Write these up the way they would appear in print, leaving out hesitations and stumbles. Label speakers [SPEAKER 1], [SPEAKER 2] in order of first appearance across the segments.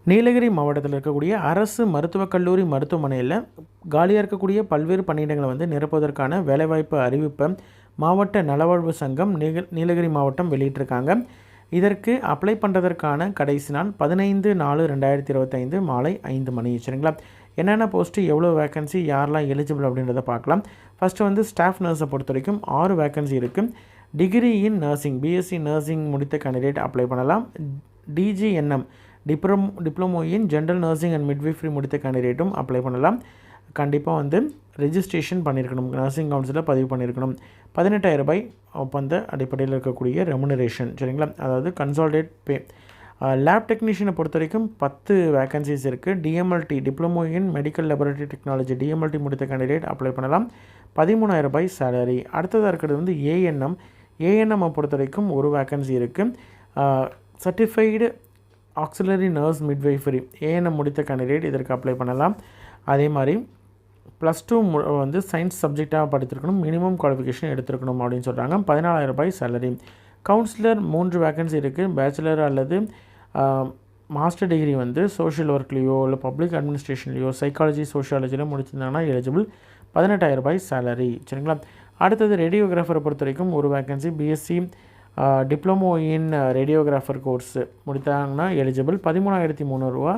[SPEAKER 1] நீலகிரி மாவட்டத்தில் இருக்கக்கூடிய அரசு மருத்துவக் கல்லூரி மருத்துவமனையில் காலியாக இருக்கக்கூடிய பல்வேறு பணியிடங்களை வந்து நிரப்புவதற்கான வேலைவாய்ப்பு அறிவிப்பை மாவட்ட நலவாழ்வு சங்கம் நீலகிரி மாவட்டம் வெளியிட்டிருக்காங்க. இதற்கு அப்ளை பண்ணுறதற்கான கடைசி நாள் 15/4/2025 மாலை 5 மணி. சரிங்களா? என்னென்ன போஸ்ட்டு, எவ்வளோ வேக்கன்சி, யாரெல்லாம் எலிஜிபிள் அப்படின்றத பார்க்கலாம். ஃபஸ்ட்டு வந்து ஸ்டாஃப் நர்ஸை பொறுத்த வரைக்கும் 6 வேக்கன்சி இருக்குது. Degree in nursing, BSc nursing முடித்த கேண்டிடேட் அப்ளை பண்ணலாம். DGNM, diploma in general nursing and midwifery முடித்த கேண்டிடேட்டும் அப்ளை பண்ணலாம். கண்டிப்பாக வந்து ரெஜிஸ்ட்ரேஷன் பண்ணியிருக்கணும், நர்சிங் கவுன்சிலில் பதிவு பண்ணியிருக்கணும். 18,000 ரூபாய் ஒப்பந்த அடிப்படையில் இருக்கக்கூடிய ரெமுனரேஷன். சரிங்களா? அதாவது கன்சால்டேட் பே. லேப் டெக்னீஷியனை பொறுத்த வரைக்கும் 10 வேக்கன்சிஸ் இருக்குது. DMLT, diploma in medical laboratory technology, DMLT முடித்த கேண்டிடேட் அப்ளை பண்ணலாம். 13,000 ரூபாய் சேலரி. அடுத்ததாக இருக்கிறது வந்து ஏஎன்எம். ஏஎன்எம்மை பொறுத்த வரைக்கும் ஒரு வேக்கன்சி இருக்குது. Certified auxiliary nurse midwifery, ANM முடித்த கேண்டிடேட் இதற்கு அப்ளை பண்ணலாம். அதே மாதிரி +2 வந்து சயின்ஸ் சப்ஜெக்டாக படித்திருக்கணும், மினிமம் குவாலிஃபிகேஷன் எடுத்திருக்கணும் அப்படின்னு சொல்கிறாங்க. 14,000 ரூபாய் சேலரி. கவுன்சிலர் 3 வேக்கன்சி இருக்குது. பேச்சுலர் அல்லது மாஸ்டர் டிகிரி வந்து சோஷியல் ஒர்க்லேயோ இல்லை பப்ளிக் அட்மினிஸ்ட்ரேஷன்லேயோ சைக்காலஜி சோஷியாலஜியில் முடிச்சிருந்தாங்கன்னா எலிஜிபிள். 18,000 ரூபாய் சேலரி. சரிங்களா? அடுத்தது ரேடியோகிராஃபரை பொறுத்த வரைக்கும் ஒரு vacancy. BSc diploma in radiographer course முடித்தாங்கன்னா எலிஜிபிள். 13,300 ரூபா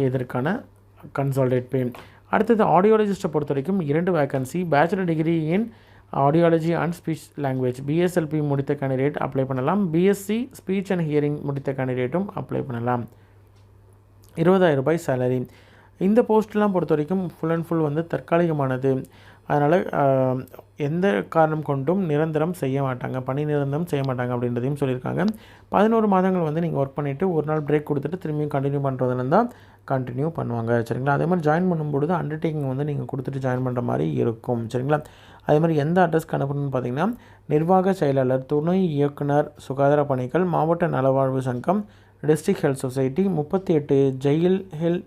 [SPEAKER 1] இதற்கான கன்சால்டேட் பே. அடுத்தது ஆடியோலஜிஸ்ட்டை பொறுத்த வரைக்கும் 2 vacancy. Bachelor degree in audiology and speech language, BSLP முடித்த கேண்டிடேட் அப்ளை பண்ணலாம். பிஎஸ்சி ஸ்பீச் அண்ட் ஹியரிங் முடித்த கேண்டிடேட்டும் அப்ளை பண்ணலாம். 20,000 ரூபாய் சேலரி. இந்த போஸ்ட்லாம் பொறுத்த வரைக்கும் ஃபுல் அண்ட் ஃபுல் வந்து தற்காலிகமானது. அதனால் எந்த காரணம் கொண்டும் நிரந்தரம் செய்ய மாட்டாங்க, பணி நிரந்தரம் செய்ய மாட்டாங்க அப்படின்றதையும் சொல்லியிருக்காங்க. 11 மாதங்கள் வந்து நீங்கள் ஒர்க் பண்ணிவிட்டு ஒரு நாள் பிரேக் கொடுத்துட்டு திரும்பியும் கண்டினியூ பண்ணுறதுல தான் கண்டினியூ பண்ணுவாங்க. சரிங்களா? அதே மாதிரி ஜாயின் பண்ணும்பொழுது அண்டர்டேக்கிங் வந்து நீங்கள் கொடுத்துட்டு ஜாயின் பண்ணுற மாதிரி இருக்கும். சரிங்களா? அதே மாதிரி எந்த அட்ரஸ்க்கு அனுப்பணும்னு பார்த்தீங்கன்னா, நிர்வாக செயலாளர், துணை இயக்குனர் சுகாதார பணிகள், மாவட்ட நலவாழ்வு சங்கம், district health society, 38 jail hill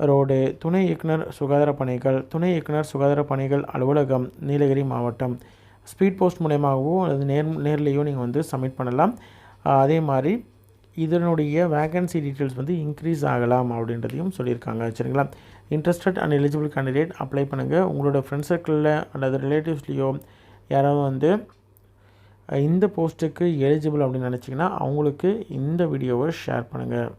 [SPEAKER 1] road, துணை இயக்குனர் சுகாதார பணிகள், துணை இயக்குனர் சுகாதார பணிகள் அலுவலகம், நீலகிரி மாவட்டம். ஸ்பீட் போஸ்ட் மூலமாகவோ அல்லது நேர்லேயோ நீங்கள் வந்து சப்மிட் பண்ணலாம். அதே மாதிரி இதனுடைய வேகன்சி டீட்டெயில்ஸ் வந்து இன்க்ரீஸ் ஆகலாம் அப்படின்றதையும் சொல்லியிருக்காங்க. சரிங்களா? Interested and eligible candidate apply பண்ணுங்கள். உங்களோட ஃப்ரெண்ட்ஸ் சர்க்கிளில் அல்லது ரிலேட்டிவ்ஸ்லேயோ யாராவது வந்து இந்த போஸ்ட்டுக்கு எலிஜிபிள் அப்படின்னு நினச்சிங்கன்னா அவங்களுக்கு இந்த வீடியோவை ஷேர் பண்ணுங்கள்.